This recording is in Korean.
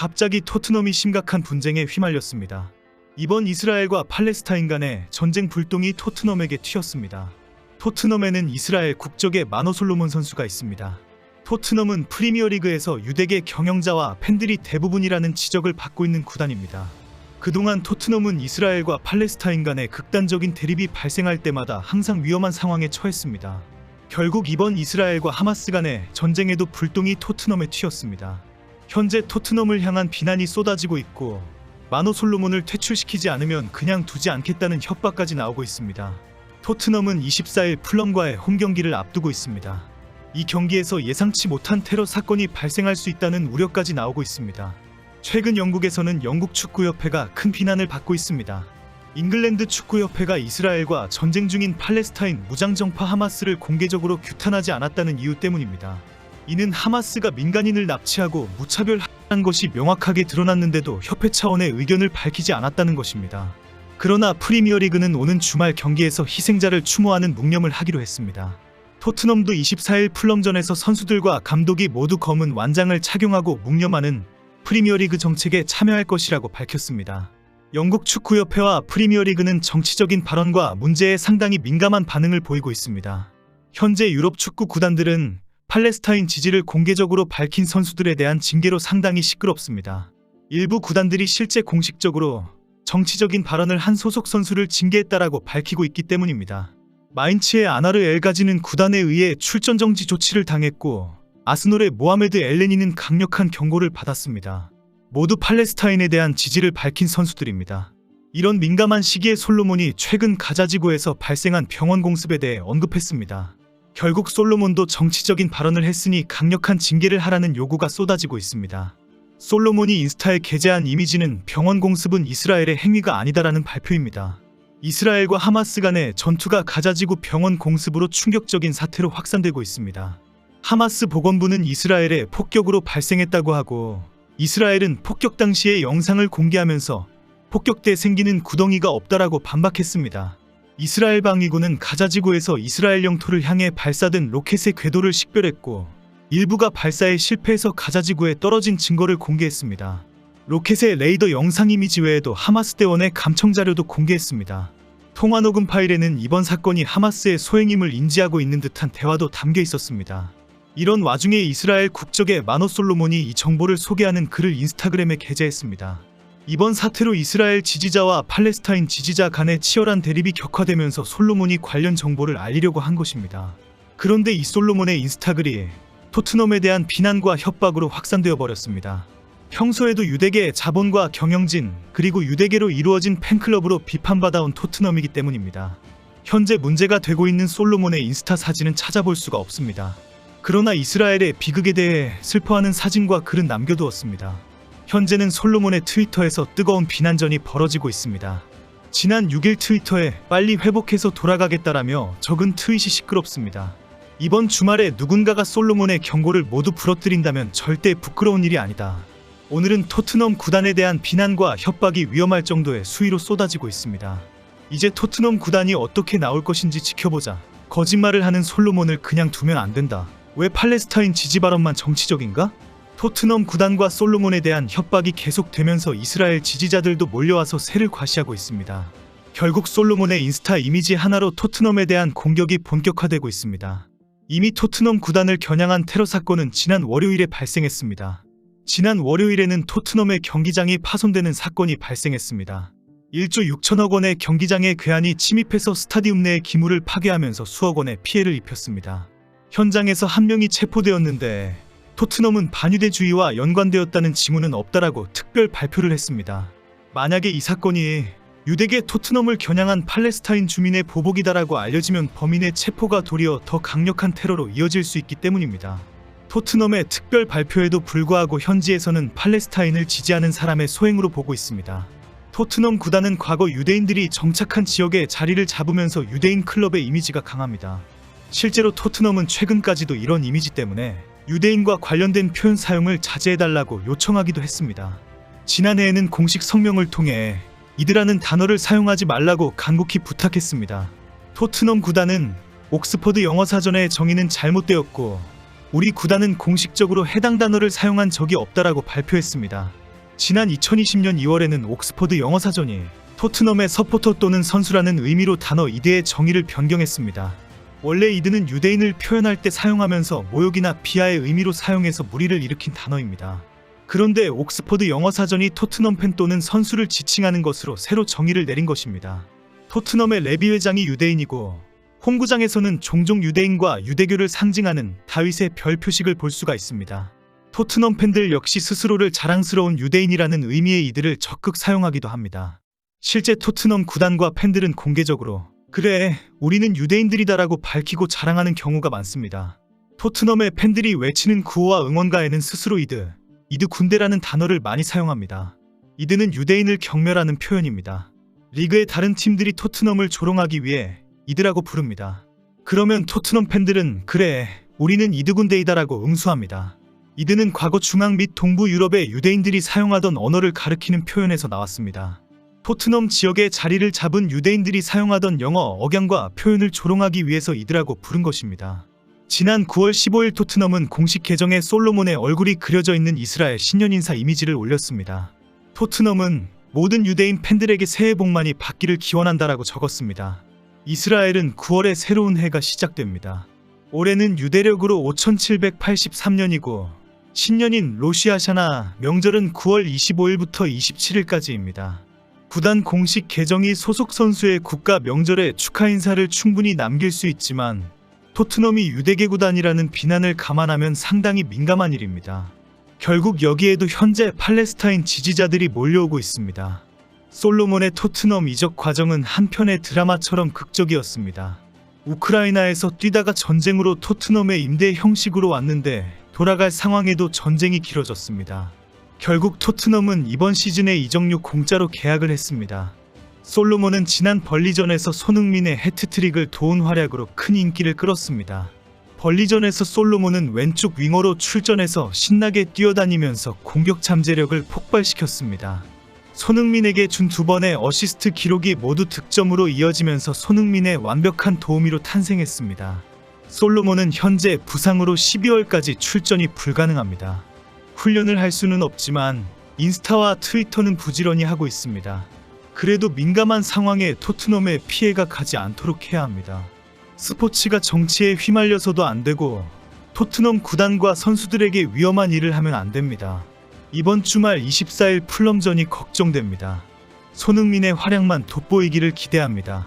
갑자기 토트넘이 심각한 분쟁에 휘말렸습니다. 이번 이스라엘과 팔레스타인 간의 전쟁 불똥이 토트넘에게 튀었습니다. 토트넘에는 이스라엘 국적의 마노 솔로몬 선수가 있습니다. 토트넘은 프리미어리그에서 유대계 경영자와 팬들이 대부분이라는 지적을 받고 있는 구단입니다. 그동안 토트넘은 이스라엘과 팔레스타인 간의 극단적인 대립이 발생할 때마다 항상 위험한 상황에 처했습니다. 결국 이번 이스라엘과 하마스 간의 전쟁에도 불똥이 토트넘에 튀었습니다. 현재 토트넘을 향한 비난이 쏟아지고 있고 마노 솔로몬을 퇴출시키지 않으면 그냥 두지 않겠다는 협박까지 나오고 있습니다. 토트넘은 24일 풀럼과의 홈경기를 앞두고 있습니다. 이 경기에서 예상치 못한 테러 사건이 발생할 수 있다는 우려까지 나오고 있습니다. 최근 영국에서는 영국 축구협회가 큰 비난을 받고 있습니다. 잉글랜드 축구협회가 이스라엘과 전쟁 중인 팔레스타인 무장정파 하마스를 공개적으로 규탄하지 않았다는 이유 때문입니다. 이는 하마스가 민간인을 납치하고 무차별한 것이 명확하게 드러났는데도 협회 차원의 의견을 밝히지 않았다는 것입니다. 그러나 프리미어리그는 오는 주말 경기에서 희생자를 추모하는 묵념을 하기로 했습니다. 토트넘도 24일 풀럼전에서 선수들과 감독이 모두 검은 완장을 착용하고 묵념하는 프리미어리그 정책에 참여할 것이라고 밝혔습니다. 영국 축구협회와 프리미어리그는 정치적인 발언과 문제에 상당히 민감한 반응을 보이고 있습니다. 현재 유럽 축구 구단들은 팔레스타인 지지를 공개적으로 밝힌 선수들에 대한 징계로 상당히 시끄럽습니다. 일부 구단들이 실제 공식적으로 정치적인 발언을 한 소속 선수를 징계했다라고 밝히고 있기 때문입니다. 마인츠의 아나르 엘가지는 구단에 의해 출전 정지 조치를 당했고 아스널의 모하메드 엘레니는 강력한 경고를 받았습니다. 모두 팔레스타인에 대한 지지를 밝힌 선수들입니다. 이런 민감한 시기에 솔로몬이 최근 가자지구에서 발생한 병원 공습에 대해 언급했습니다. 결국 솔로몬도 정치적인 발언을 했으니 강력한 징계를 하라는 요구가 쏟아지고 있습니다. 솔로몬이 인스타에 게재한 이미지는 병원 공습은 이스라엘의 행위가 아니다라는 발표입니다. 이스라엘과 하마스 간의 전투가 가자지구 병원 공습으로 충격적인 사태로 확산되고 있습니다. 하마스 보건부는 이스라엘의 폭격으로 발생했다고 하고 이스라엘은 폭격 당시의 영상을 공개하면서 폭격 때 생기는 구덩이가 없다라고 반박했습니다. 이스라엘 방위군은 가자지구에서 이스라엘 영토를 향해 발사된 로켓의 궤도를 식별했고 일부가 발사에 실패해서 가자지구에 떨어진 증거를 공개했습니다. 로켓의 레이더 영상 이미지 외에도 하마스 대원의 감청 자료도 공개했습니다. 통화 녹음 파일에는 이번 사건이 하마스의 소행임을 인지하고 있는 듯한 대화도 담겨 있었습니다. 이런 와중에 이스라엘 국적의 마노 솔로몬이 이 정보를 소개하는 글을 인스타그램에 게재했습니다. 이번 사태로 이스라엘 지지자와 팔레스타인 지지자 간의 치열한 대립이 격화되면서 솔로몬이 관련 정보를 알리려고 한 것입니다. 그런데 이 솔로몬의 인스타글이 토트넘에 대한 비난과 협박으로 확산되어 버렸습니다. 평소에도 유대계 자본과 경영진 그리고 유대계로 이루어진 팬클럽으로 비판받아온 토트넘이기 때문입니다. 현재 문제가 되고 있는 솔로몬의 인스타 사진은 찾아볼 수가 없습니다. 그러나 이스라엘의 비극에 대해 슬퍼하는 사진과 글은 남겨두었습니다. 현재는 솔로몬의 트위터에서 뜨거운 비난전이 벌어지고 있습니다. 지난 6일 트위터에 빨리 회복해서 돌아가겠다라며 적은 트윗이 시끄럽습니다. 이번 주말에 누군가가 솔로몬의 경고를 모두 부러뜨린다면 절대 부끄러운 일이 아니다. 오늘은 토트넘 구단에 대한 비난과 협박이 위험할 정도의 수위로 쏟아지고 있습니다. 이제 토트넘 구단이 어떻게 나올 것인지 지켜보자. 거짓말을 하는 솔로몬을 그냥 두면 안 된다. 왜 팔레스타인 지지 발언만 정치적인가? 토트넘 구단과 솔로몬에 대한 협박이 계속되면서 이스라엘 지지자들도 몰려와서 새를 과시하고 있습니다. 결국 솔로몬의 인스타 이미지 하나로 토트넘에 대한 공격이 본격화되고 있습니다. 이미 토트넘 구단을 겨냥한 테러 사건은 지난 월요일에 발생했습니다. 지난 월요일에는 토트넘의 경기장이 파손되는 사건이 발생했습니다. 1조 6천억 원의 경기장에 괴한이 침입해서 스타디움 내의 기물을 파괴하면서 수억 원의 피해를 입혔습니다. 현장에서 한 명이 체포되었는데 토트넘은 반유대주의와 연관되었다는 징후는 없다라고 특별 발표를 했습니다. 만약에 이 사건이 유대계 토트넘을 겨냥한 팔레스타인 주민의 보복이다라고 알려지면 범인의 체포가 도리어 더 강력한 테러로 이어질 수 있기 때문입니다. 토트넘의 특별 발표에도 불구하고 현지에서는 팔레스타인을 지지하는 사람의 소행으로 보고 있습니다. 토트넘 구단은 과거 유대인들이 정착한 지역에 자리를 잡으면서 유대인 클럽의 이미지가 강합니다. 실제로 토트넘은 최근까지도 이런 이미지 때문에 유대인과 관련된 표현 사용을 자제해달라고 요청하기도 했습니다. 지난해에는 공식 성명을 통해 이들하는 단어를 사용하지 말라고 간곡히 부탁했습니다. 토트넘 구단은 옥스퍼드 영어사전의 정의는 잘못되었고 우리 구단은 공식적으로 해당 단어를 사용한 적이 없다라고 발표했습니다. 지난 2020년 2월에는 옥스퍼드 영어사전이 토트넘의 서포터 또는 선수라는 의미로 단어 이드의 정의를 변경했습니다. 원래 이드는 유대인을 표현할 때 사용하면서 모욕이나 비하의 의미로 사용해서 무리를 일으킨 단어입니다. 그런데 옥스퍼드 영어사전이 토트넘 팬 또는 선수를 지칭하는 것으로 새로 정의를 내린 것입니다. 토트넘의 레비 회장이 유대인이고 홈구장에서는 종종 유대인과 유대교를 상징하는 다윗의 별 표식을 볼 수가 있습니다. 토트넘 팬들 역시 스스로를 자랑스러운 유대인이라는 의미의 이들을 적극 사용하기도 합니다. 실제 토트넘 구단과 팬들은 공개적으로 그래, 우리는 유대인들이다라고 밝히고 자랑하는 경우가 많습니다. 토트넘의 팬들이 외치는 구호와 응원가에는 스스로 이드 군대라는 단어를 많이 사용합니다. 이드는 유대인을 경멸하는 표현입니다. 리그의 다른 팀들이 토트넘을 조롱하기 위해 이드라고 부릅니다. 그러면 토트넘 팬들은 그래, 우리는 이드 군대이다라고 응수합니다. 이드는 과거 중앙 및 동부 유럽의 유대인들이 사용하던 언어를 가리키는 표현에서 나왔습니다. 토트넘 지역에 자리를 잡은 유대인들이 사용하던 영어 억양과 표현을 조롱하기 위해서 이드라고 부른 것입니다. 지난 9월 15일 토트넘은 공식 계정에 솔로몬의 얼굴이 그려져 있는 이스라엘 신년 인사 이미지를 올렸습니다. 토트넘은 모든 유대인 팬들에게 새해 복 많이 받기를 기원한다라고 적었습니다. 이스라엘은 9월에 새로운 해가 시작됩니다. 올해는 유대력으로 5783년이고 신년인 로시아샤나 명절은 9월 25일부터 27일까지입니다. 구단 공식 계정이 소속 선수의 국가 명절에 축하 인사를 충분히 남길 수 있지만 토트넘이 유대계 구단이라는 비난을 감안하면 상당히 민감한 일입니다. 결국 여기에도 현재 팔레스타인 지지자들이 몰려오고 있습니다. 솔로몬의 토트넘 이적 과정은 한편의 드라마처럼 극적이었습니다. 우크라이나에서 뛰다가 전쟁으로 토트넘의 임대 형식으로 왔는데 돌아갈 상황에도 전쟁이 길어졌습니다. 결국 토트넘은 이번 시즌에 이적료 공짜로 계약을 했습니다. 솔로몬은 지난 벌리전에서 손흥민의 해트트릭을 도운 활약으로 큰 인기를 끌었습니다. 벌리전에서 솔로몬은 왼쪽 윙어로 출전해서 신나게 뛰어다니면서 공격 잠재력을 폭발시켰습니다. 손흥민에게 준 2번의 어시스트 기록이 모두 득점으로 이어지면서 손흥민의 완벽한 도우미로 탄생했습니다. 솔로몬은 현재 부상으로 12월까지 출전이 불가능합니다. 훈련을 할 수는 없지만 인스타와 트위터는 부지런히 하고 있습니다. 그래도 민감한 상황에 토트넘에 피해가 가지 않도록 해야 합니다. 스포츠가 정치에 휘말려서도 안 되고 토트넘 구단과 선수들에게 위험한 일을 하면 안 됩니다. 이번 주말 24일 풀럼전이 걱정됩니다. 손흥민의 활약만 돋보이기를 기대합니다.